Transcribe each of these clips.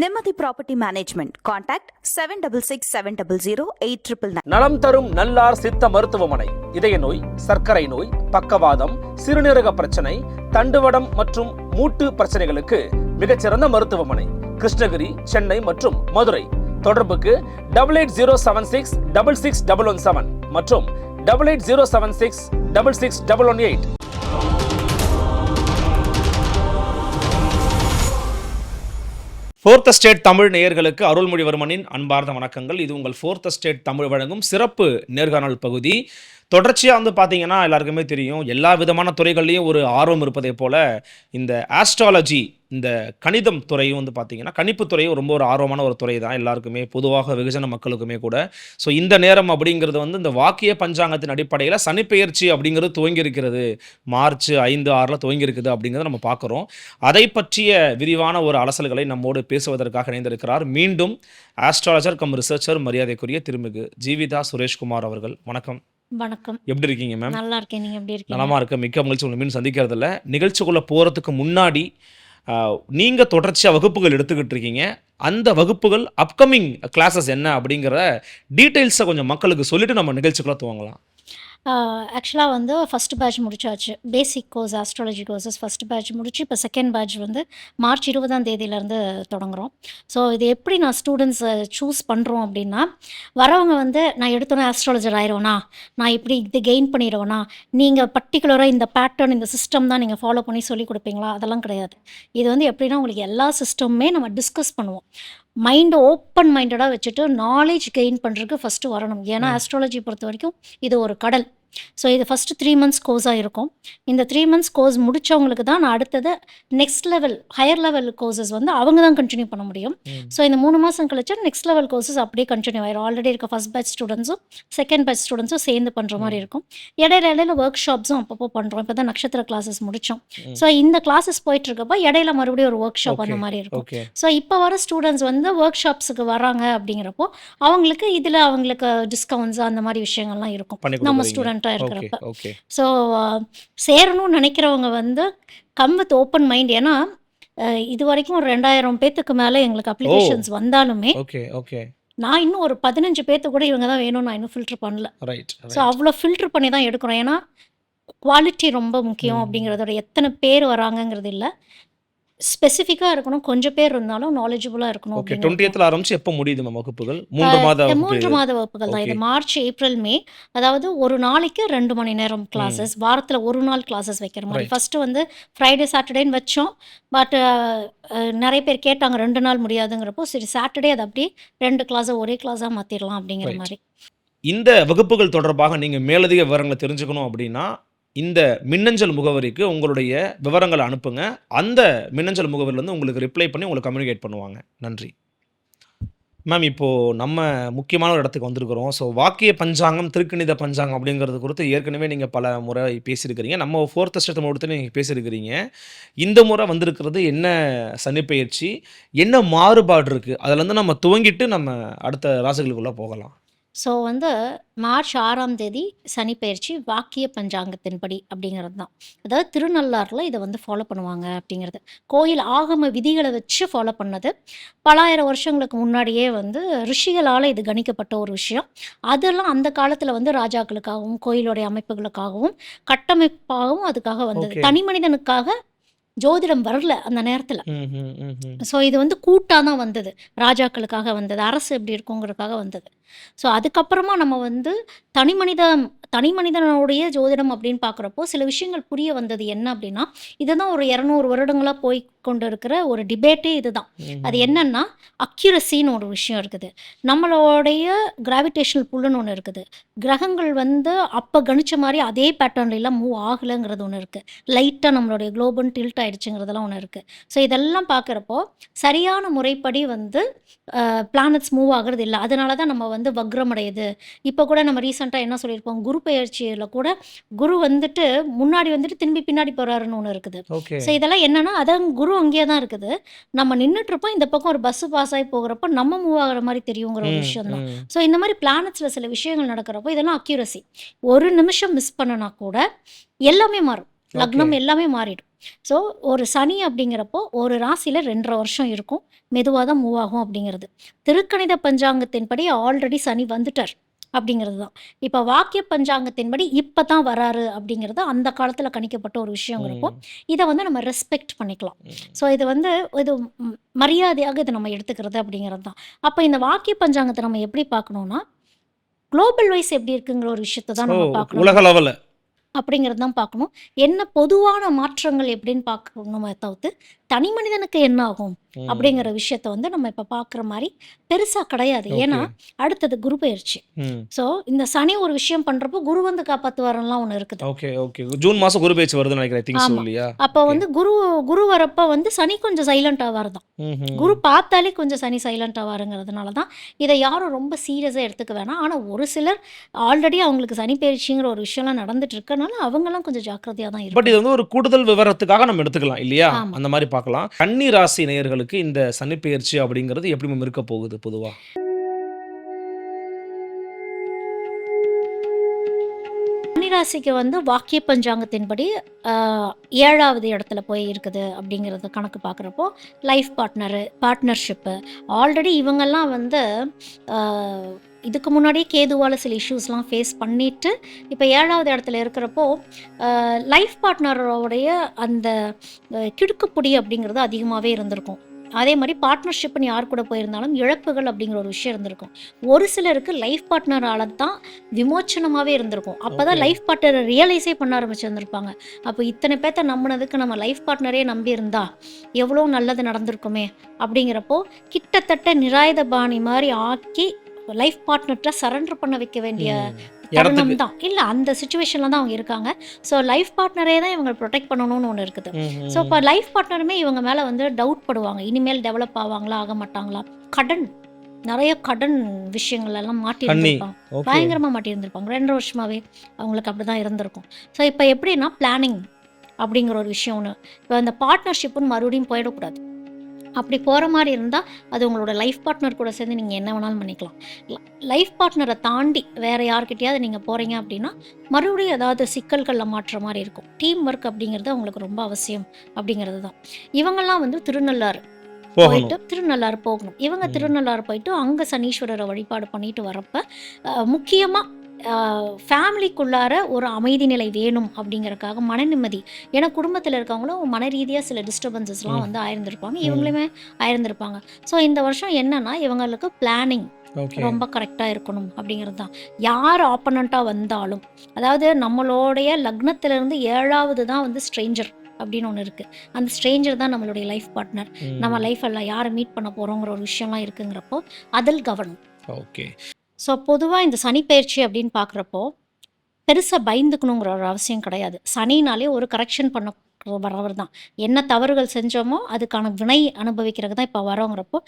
நிம்மதி property management. Contact 7667008999. நலம் தரும் நல்லார் சித்த மருத்துவமனை. இதய நோய், சர்க்கரை நோய், பக்கவாதம், சிறுநீரக பிரச்சனை, தண்டுவடம் மற்றும் மூட்டு பிரச்சனைகளுக்கு மிகச்சிறந்த மருத்துவமனை. கிருஷ்ணகிரி, சென்னை மற்றும் மதுரை. தொடர்புக்கு 8807666117 மற்றும் 8807666118. ஃபோர்த் ஸ்டேட் தமிழ் நேயர்களுக்கு அருள்மொழிவர்மனின் அன்பார்ந்த வணக்கங்கள். இது உங்கள் ஃபோர்த் ஸ்டேட் தமிழ் வழங்கும் சிறப்பு நேர்காணல் பகுதி. தொடர்ச்சியாக பார்த்தீங்கன்னா எல்லாருக்குமே தெரியும், எல்லா விதமான துறைகள்லையும் ஒரு ஆர்வம் இருப்பதை போல் இந்த ஆஸ்ட்ராலஜி, இந்த கணிதம் துறையும் பார்த்தீங்கன்னா கணிப்பு துறையும் ரொம்ப ஒரு ஆர்வமான ஒரு துறை தான் எல்லாருக்குமே, பொதுவாக வெகுஜன மக்களுக்குமே கூட. ஸோ இந்த நேரம் அப்படிங்கிறது இந்த வாக்கிய பஞ்சாங்கத்தின் அடிப்படையில் சனிப்பெயர்ச்சி அப்படிங்கிறது துவங்கி இருக்கிறது. மார்ச் 5, 6 துவங்கி இருக்குது அப்படிங்கிறத நம்ம பார்க்குறோம். அதை பற்றிய விரிவான ஒரு அலசல்களை நம்மோடு பேசுவதற்காக இணைந்திருக்கிறார் மீண்டும் ஆஸ்ட்ராலஜர் கம் ரிசர்ச்சர் மரியாதைக்குரிய திருமிகு ஜீவிதா சுரேஷ்குமார் அவர்கள். வணக்கம். வணக்கம். எப்படி இருக்கீங்க மேம்? நல்லா இருக்கேன். நீங்கள் எப்படி இருக்கீங்க? நலமாக இருக்க. மிக்க மகிழ்ச்சி. உங்களை மீன் சந்திக்கிறதில்ல. நிகழ்ச்சிக்குள்ளே போகிறதுக்கு முன்னாடி நீங்கள் தொடர்ச்சியாக வகுப்புகள் எடுத்துக்கிட்டு இருக்கீங்க. அந்த வகுப்புகள் அப்கமிங் கிளாஸஸ் என்ன அப்படிங்கிற டீட்டெயில்ஸை கொஞ்சம் மக்களுக்கு சொல்லிவிட்டு நம்ம நிகழ்ச்சிக்குள்ளே துவங்கலாம். ஆக்சுவலாக ஃபஸ்ட் பேட்ச் முடிச்சாச்சு. Basic course astrology courses first batch முடிச்சு இப்போ செகண்ட் பேட்ச் மார்ச் 20 தொடங்குகிறோம். ஸோ இது எப்படி நான் ஸ்டூடெண்ட்ஸை சூஸ் பண்ணுறோம் அப்படின்னா, வரவங்க நான் எடுத்தோன்னே ஆஸ்ட்ராலஜர் ஆயிடுவேனா, நான் இப்படி இது கெயின் பண்ணிடுவேனா, நீங்கள் பர்டிகுலராக இந்த பேட்டர்ன் இந்த சிஸ்டம் தான் நீங்கள் ஃபாலோ பண்ணி சொல்லிக் கொடுப்பீங்களா, அதெல்லாம் கிடையாது. இது எப்படின்னா உங்களுக்கு எல்லா சிஸ்டமுமே நம்ம டிஸ்கஸ் பண்ணுவோம். மைண்டை ஓப்பன் மைண்டடாக வச்சுட்டு நாலேஜ் கெயின் பண்ணுறதுக்கு ஃபஸ்ட்டு வரணும். ஏன்னா ஆஸ்ட்ராலஜி பொறுத்த வரைக்கும் இது ஒரு கடல். ஸோ இது ஃபஸ்ட்டு 3 months கோர்ஸாக இருக்கும். இந்த 3 months கோர்ஸ் முடித்தவங்களுக்கு தான் நான் அடுத்தது next level higher level courses அவங்க தான் கண்டினியூ பண்ண முடியும். ஸோ இந்த 3 மாதம் கழிச்சு நெக்ஸ்ட் லெவல் கோர்சஸ் அப்படியே கண்டினியூ ஆயிடும். ஆல்ரெடி இருக்க ஃபஸ்ட் பேட்ச் ஸ்டூடெண்ட்ஸும் செகண்ட் பேட்ச் ஸ்டூடெண்ட்ஸும் சேர்ந்து பண்ணுற மாதிரி இருக்கும். இடையில ஒர்க் ஷாப்ஸும் அப்பப்போ பண்ணுறோம். இப்போ தான் நட்சத்திர கிளாஸஸ் முடித்தோம். ஸோ இந்த கிளாஸஸ் போயிட்டுருக்கப்போ இடையில மறுபடியும் ஒரு ஒர்க் ஷாப் அந்த மாதிரி இருக்கும். ஸோ இப்போ வர ஸ்டூடெண்ட்ஸ் ஒர்க் ஷாப்ஸுக்கு வராங்க அப்படிங்கிறப்போ அவங்களுக்கு இதில் அவங்களுக்கு டிஸ்கவுண்ட்ஸ் அந்த மாதிரி விஷயங்கள்லாம் இருக்கும் நம்ம ஸ்டூடெண்ட் இருக்கிறப்ப. ஸோ சேரணும்னு நினைக்கிறவங்க கம் வித் ஓப்பன் மைண்ட். ஏன்னா இது வரைக்கும் ஒரு 2000 பேத்துக்கு மேலே எங்களுக்கு அப்ளிகேஷன்ஸ் வந்தாலுமே நான் இன்னும் ஒரு 15 பேத்து கூட இவங்க தான் வேணும் நான் இன்னும் ஃபில்டர் பண்ணல. ஸோ அவ்வளோ ஃபில்டர் பண்ணி தான் எடுக்கிறோம். ஏன்னா குவாலிட்டி ரொம்ப முக்கியம் அப்படிங்கிறதோட எத்தனை பேர் வராங்கங்கிறது இல்லை, ஸ்பெசிஃபிக்காக இருக்கணும். கொஞ்சம் பேர் இருந்தாலும் நாலேஜபுளாக இருக்கணும். 20th ஆரம்பிச்சு எப்போ முடியுது மேம் வகுப்புகள்? 3 மாத வகுப்புகள் தான் இது. மார்ச், ஏப்ரல், மே. அதாவது ஒரு நாளைக்கு 2 மணி நேரம் கிளாஸஸ், வாரத்தில் ஒரு நாள் கிளாஸஸ் வைக்கிற மாதிரி. ஃபஸ்ட்டு ஃப்ரைடே சாட்டர்டேன்னு வச்சோம். பட் நிறைய பேர் கேட்டாங்க 2 நாள் முடியாதுங்கிறப்போ சரி சாட்டர்டே அதை அப்படியே 2 கிளாஸை ஒரே கிளாஸாக மாற்றிடலாம் அப்படிங்கிற மாதிரி. இந்த வகுப்புகள் தொடர்பாக நீங்கள் மேலதிக விவரங்களை தெரிஞ்சுக்கணும் அப்படின்னா இந்த மின்னஞ்சல் முகவரிக்கு உங்களுடைய விவரங்களை அனுப்புங்க. அந்த மின்னஞ்சல் முகவரிலேருந்து உங்களுக்கு ரிப்ளை பண்ணி உங்களுக்கு கம்யூனிகேட் பண்ணுவாங்க. நன்றி மேம். இப்போது நம்ம முக்கியமான ஒரு இடத்துக்கு வந்திருக்கிறோம். ஸோ வாக்கிய பஞ்சாங்கம், திருக்கணித பஞ்சாங்கம் அப்படிங்கிறது குறித்து ஏற்கனவே நீங்கள் பல முறை பேசியிருக்கிறீங்க. நம்ம ஃபோர்த் ஸ்டேட் மாவட்டத்தில் நீங்கள் பேசியிருக்கிறீங்க. இந்த முறை வந்திருக்கிறது என்ன சனிப்பெயர்ச்சி, என்ன மாறுபாடு இருக்குது, அதில் நம்ம துவங்கிட்டு நம்ம அடுத்த ராசிகளுக்குள்ளே போகலாம். ஸோ மார்ச் 6 சனிப்பெயர்ச்சி வாக்கிய பஞ்சாங்கத்தின்படி அப்படிங்கிறது தான். அதாவது திருநள்ளாறில் இதை ஃபாலோ பண்ணுவாங்க அப்படிங்கிறது. கோயில் ஆகம விதிகளை வச்சு ஃபாலோ பண்ணது. பல ஆயிரம் வருஷங்களுக்கு முன்னாடியே ரிஷிகளால் இது கணிக்கப்பட்ட ஒரு விஷயம். அதெல்லாம் அந்த காலத்தில் ராஜாக்களுக்காகவும் கோயிலுடைய அமைப்புகளுக்காகவும் கட்டமைப்பாகவும் அதுக்காக வந்தது. தனி மனிதனுக்காக ஜோதிடம் வரல அந்த நேரத்தில். ஸோ இது கூட்டாக தான் வந்தது. ராஜாக்களுக்காக வந்தது, அரசு எப்படி இருக்குங்கிறதுக்காக வந்தது. ஸோ அதுக்கப்புறமா நம்ம தனி மனிதனுடைய ஜோதிடம் அப்படின்னு பார்க்குறப்போ சில விஷயங்கள் புரிய வந்தது. என்ன அப்படின்னா, இதுதான் ஒரு 200 வருடங்களாக போய் கொண்டு இருக்கிற ஒரு டிபேட்டே இதுதான். அது என்னன்னா அக்யூரசின்னு ஒரு விஷயம் இருக்குது. நம்மளுடைய கிராவிடேஷனல் புல்லுன்னு ஒன்று இருக்குது. கிரகங்கள் அப்போ கணிச்ச மாதிரி அதே பேட்டர்ன்லாம் மூவ் ஆகலைங்கிறது ஒன்று இருக்குது. லைட்டாக நம்மளுடைய குளோபன் டில்ட் ஆயிடுச்சுங்கிறதெல்லாம் ஒன்று இருக்குது. ஸோ இதெல்லாம் பார்க்குறப்போ சரியான முறைப்படி பிளானட்ஸ் மூவ் ஆகிறது இல்லை. அதனால தான் நம்ம வக்ரம் அடையுது. இப்போ கூட நம்ம ரீசெண்டாக என்ன சொல்லியிருப்போம், குரு பெயர்ச்சியில் கூட குரு முன்னாடி திரும்பி பின்னாடி போகிறாருன்னு ஒன்று இருக்குது. ஸோ இதெல்லாம் என்னன்னா அதான் குரு அங்கேயே தான் இருக்குது. நம்ம நின்றுட்டு இருப்போம், இந்த பக்கம் ஒரு பஸ் பாஸ் ஆகி போகிறப்போ நம்ம மூவ் ஆகிற மாதிரி தெரியுங்கிற ஒரு விஷயம் தான். ஸோ இந்த மாதிரி பிளானட்ஸில் சில விஷயங்கள் நடக்கிறப்போ இதெல்லாம் அக்யூரசி. ஒரு நிமிஷம் மிஸ் பண்ணனா கூட எல்லாமே மாறும். லக்னம் எல்லாமே மாறிடும். ஸோ ஒரு சனி அப்படிங்கிறப்போ ஒரு ராசியில் 2.5 வருஷம் இருக்கும், மெதுவாக தான் மூவ் ஆகும் அப்படிங்கிறது. திருக்கணித பஞ்சாங்கத்தின்படி ஆல்ரெடி சனி வந்துட்டார் அப்படிங்கிறது தான். இப்போ வாக்கிய பஞ்சாங்கத்தின்படி இப்போ தான் வராரு அப்படிங்கிறது அந்த காலத்தில் கணிக்கப்பட்ட ஒரு விஷயங்கிறப்போ இதை வந்து நம்ம ரெஸ்பெக்ட் பண்ணிக்கலாம். ஸோ இது வந்து இது மரியாதையாக இதை நம்ம எடுத்துக்கிறது அப்படிங்கிறது தான். அப்போ இந்த வாக்கிய பஞ்சாங்கத்தை நம்ம எப்படி பார்க்கணும்னா, குளோபல் வைஸ் எப்படி இருக்குங்கிற ஒரு விஷயத்தை தான் நம்ம பார்க்கணும் உலக லெவல்ல அப்படிங்கிறது தான் பார்க்கணும். என்ன பொதுவான மாற்றங்கள் எப்படின்னு பார்க்கணுமே தவிர்த்து தனி மனிதனுக்கு என்ன ஆகும் அப்படிங்கிற விஷயத்த வந்து நம்ம இப்போ பார்க்குற மாதிரி பெருசாக கிடையாது. ஏன்னா அடுத்தது குரு பயிற்சி. ஸோ இந்த சனி ஒரு விஷயம் பண்ணுறப்போ குரு வந்து காப்பாற்றுவாரெல்லாம் ஒன்று இருக்குது. ஓகே ஓகே ஜூன் மாதம் குரு பேச்சு வருதுன்னு நினைக்கிறேன். திங்ஸ் ஆமா. இல்லையா? அப்போ வந்து குரு வரப்போ வந்து சனி கொஞ்சம் சைலண்ட் ஆவார் தான். குரு பார்த்தாலே கொஞ்சம் சனி சைலண்ட் ஆவாருங்கிறதுனால தான் இதை யாரும் ரொம்ப சீரியஸாக எடுத்துக்க வேணாம். ஆனால் ஒரு சிலர் ஆல்ரெடி அவங்களுக்கு சனி பயிற்சிங்கிற ஒரு விஷயம்லாம் நடந்துட்டு இருக்கனால அவங்கெல்லாம் கொஞ்சம் ஜாக்கிரதையாக தான் பட் இருக்கும். இது வந்து ஒரு கூடுதல் விவரத்துக்காக நம்ம எடுத்துக்கலாம் இல்லையா? ஆமா. அந்த மாதிரி பார்க்கலாம். கன்னி ராசி நேயர்களுக்கு இந்த சனி பெயர்ச்சி அப்படிங்கிறது எப்படி மேம் இருக்க போகுது பொதுவா? கன்னிராசிக்கு வந்து வாக்கிய பஞ்சாங்கத்தின்படி 7வது இடத்துல போய் இருக்குது அப்படிங்கிறது கணக்கு பார்க்குறப்போ லைஃப் பார்ட்னர்ஷிப்பு ஆல்ரெடி இவங்கெல்லாம் வந்து ஆஹ், இதுக்கு முன்னாடியே கேதுவால் சில இஷ்யூஸ்லாம் ஃபேஸ் பண்ணிட்டு இப்போ 7வது இடத்துல இருக்கிறப்போ லைஃப் பார்ட்னரோடைய அந்த கிடுக்குப்பிடி அப்படிங்கிறது அதிகமாகவே இருந்திருக்கும். அதே மாதிரி பார்ட்னர்ஷிப்னு யார் கூட போயிருந்தாலும் இழப்புகள் அப்படிங்கிற ஒரு விஷயம் இருந்திருக்கும். ஒரு சிலருக்கு லைஃப் பார்ட்னரால தான் விமோச்சனமாகவே இருந்திருக்கும். அப்போ தான் Okay. லைஃப் பார்ட்னரை ரியலைஸே பண்ண ஆரம்பிச்சிருந்திருப்பாங்க. அப்போ இத்தனை பேர்த்த நம்பினதுக்கு நம்ம லைஃப் பார்ட்னரே நம்பி இருந்தா எவ்வளோ நல்லது நடந்திருக்குமே அப்படிங்கிறப்போ கிட்டத்தட்ட நிராயுத பாணி மாதிரி ஆக்கி லைஃப் பார்ட்னர்கிட்ட சரண்டர் பண்ண வைக்க வேண்டிய தருணம் இடத்துக்கு தான். இல்லை அந்த சுச்சுவேஷனில் தான் அவங்க இருக்காங்க. ஸோ லைஃப் பார்ட்னரே தான் இவங்க ப்ரொடெக்ட் பண்ணணும்னு ஒன்று இருக்குது. ஸோ இப்போ லைஃப் பார்ட்னருமே இவங்க மேலே வந்து டவுட் படுவாங்க. இனிமேல் டெவலப் ஆவாங்களா ஆக மாட்டாங்களா, நிறைய கடன் விஷயங்கள் எல்லாம் மாட்டி கன்னி இருந்திருப்பாங்க. ஓகே பயங்கரமாக மாட்டி இருந்திருப்பாங்க. 2 வருஷமாவே அவங்களுக்கு அப்படி தான் இருந்திருக்கும். ஸோ இப்போ எப்படின்னா பிளானிங் அப்படிங்கிற ஒரு விஷயம் ஒன்று. இப்போ அந்த பார்ட்னர்ஷிப்புன்னு மறுபடியும் போயிடக்கூடாது. அப்படி போகிற மாதிரி இருந்தால் அது உங்களோட லைஃப் பார்ட்னர் கூட சேர்ந்து நீங்கள் என்ன வேணாலும் பண்ணிக்கலாம். லைஃப் பார்ட்னரை தாண்டி வேறு யார்கிட்டயாவது நீங்கள் போகிறீங்க அப்படின்னா மறுபடியும் ஏதாவது சிக்கல்களில் மாற்றுற மாதிரி இருக்கும். டீம் ஒர்க் அப்படிங்கிறது அவங்களுக்கு ரொம்ப அவசியம் அப்படிங்கிறது தான். இவங்கெல்லாம் வந்து திருநள்ளாறு போகணும். போயிட்டு திருநள்ளாறு போகணும். இவங்க ம். திருநள்ளாறு போயிட்டு அங்கே சனீஸ்வரரை வழிபாடு பண்ணிட்டு வரப்ப முக்கியமாக ஃபேமிலிக்குள்ளார ஒரு அமைதி நிலை வேணும் அப்படிங்கறக்காக மன நிம்மதி. ஏன்னா குடும்பத்தில் இருக்கவங்களும் மன ரீதியாக சில டிஸ்டர்பன்சஸ்லாம் ம். வந்து ஆயிருந்திருப்பாங்க, ம். இவங்களுமே ஆயிருந்திருப்பாங்க. ஸோ இந்த வருஷம் என்னன்னா இவங்களுக்கு பிளானிங் ஓகே ரொம்ப கரெக்டாக இருக்கணும் அப்படிங்கிறது தான். யார் ஆப்பனண்ட்டாக வந்தாலும், அதாவது நம்மளுடைய லக்னத்திலிருந்து 7வது தான் வந்து ஸ்ட்ரேஞ்சர் அப்படின்னு ஒன்று இருக்குது. அந்த ஸ்ட்ரேஞ்சர் தான் நம்மளுடைய லைஃப் பார்ட்னர். நம்ம லைஃப்பில் யாரை மீட் பண்ண போகிறோங்கிற ஒரு விஷயம்லாம் இருக்குங்கிறப்போ அதில் கவனம். ஓகே ஸோ பொதுவாக இந்த சனி பயிற்சி அப்படின்னு பார்க்குறப்போ பெருசாக பயந்துக்கணுங்கிற ஒரு அவசியம் கிடையாது. சனினாலே ஒரு கரெக்ஷன் பண்ண வரவர் தான். என்ன தவறுகள் செஞ்சோமோ அதுக்கான வினை அனுபவிக்கிறது தான் இப்போ வரோங்கிறப்போ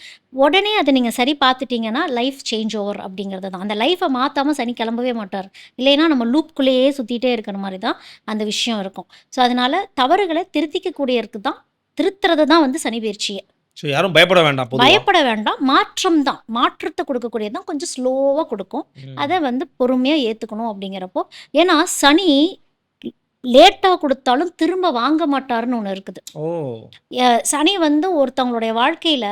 உடனே அதை நீங்கள் சரி பார்த்துட்டீங்கன்னா லைஃப் சேஞ்ச் ஓவர் அப்படிங்கிறது தான். அந்த லைஃப்பை மாற்றாமல் சனி கிளம்பவே மாட்டார். இல்லைன்னா நம்ம லூப்குள்ளேயே சுற்றிட்டே இருக்கிற மாதிரி தான் அந்த விஷயம் இருக்கும். ஸோ அதனால தவறுகளை திருத்திக்கக்கூடியதுக்கு தான், திருத்துறது தான் வந்து சனி பயிற்சியே. ஸோ யாரும் பயப்பட வேண்டாம் பொதுவா. பயப்பட வேண்டாம். மாற்றம் தான், மாற்றத்தை கொடுக்கக்கூடியது தான். கொஞ்சம் ஸ்லோவாக கொடுக்கும். ம். அதை வந்து பொறுமையாக ஏற்றுக்கணும் அப்படிங்கிறப்போ. ஏன்னா சனி லேட்டாக கொடுத்தாலும் திரும்ப வாங்க மாட்டாருன்னு ஒன்று இருக்குது. ஓ சனி வந்து ஒருத்தவங்களுடைய வாழ்க்கையில்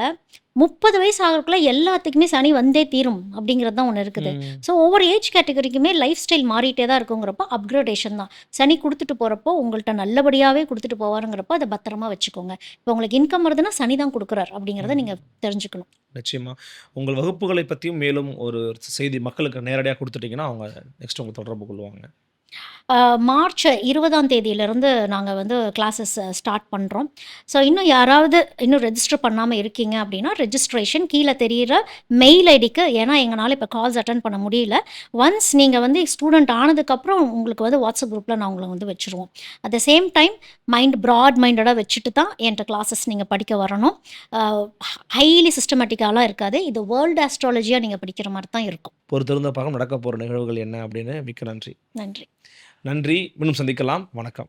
30 வயசு ஆகிறதுக்குள்ள எல்லாத்துக்குமே சனி வந்தே தீரும் அப்படிங்கிறது தான் ஒன்று இருக்குது. ம். ஸோ ஒவ்வொரு ஏஜ் கேட்டகரிக்குமே லைஃப் ஸ்டைல் மாறிட்டே தான் இருக்குங்கிறப்போ அப்கிரேடேஷன் தான். சனி கொடுத்துட்டு போகிறப்போ உங்கள்கிட்ட நல்லபடியாகவே கொடுத்துட்டு போவாருங்கிறப்போ அதை பத்திரமா வச்சுக்கோங்க. இப்போ உங்களுக்கு இன்கம் வருதுன்னா சனி தான் கொடுக்குறாரு அப்படிங்கிறத நீங்கள் தெரிஞ்சுக்கணும். நிச்சயமா உங்கள் வகுப்புகளை பற்றியும் மேலும் ஒரு செய்தி மக்களுக்கு நேரடியாக கொடுத்துட்டீங்கன்னா அவங்க நெக்ஸ்ட் உங்களை தொடர்பு கொள்வாங்க. மார்ச் 20ஆம் தேதியிலிருந்து நாங்கள் வந்து கிளாஸஸ் ஸ்டார்ட் பண்ணுறோம். ஸோ இன்னும் யாராவது இன்னும் ரெஜிஸ்டர் பண்ணாமல் இருக்கீங்க அப்படின்னா ரெஜிஸ்ட்ரேஷன் கீழே தெரிகிற மெயில் ஐடிக்கு, ஏன்னா எங்களால் இப்போ கால்ஸ் அட்டன் பண்ண முடியல. ஒன்ஸ் நீங்கள் வந்து ஸ்டூடெண்ட் ஆனதுக்கப்புறம் உங்களுக்கு வந்து வாட்ஸ்அப் குரூப்பில் நான் உங்களை வந்து வச்சுருவோம். At the same time broad மைண்டடாக வச்சுட்டு தான் என்கிட்ட கிளாஸஸ் நீங்கள் படிக்க வரணும். ஹைலி சிஸ்டமேட்டிக்காலாம் இருக்காது. இது வேர்ல்டு ஆஸ்ட்ராலஜியாக நீங்கள் படிக்கிற மாதிரி தான் இருக்கும். பொறுத்திருந்த பார்க்க நடக்க போகிற நிகழ்வுகள் என்ன அப்படின்னு மிக்க நன்றி. நன்றி. நன்றி. மீண்டும் சந்திக்கலாம். வணக்கம்.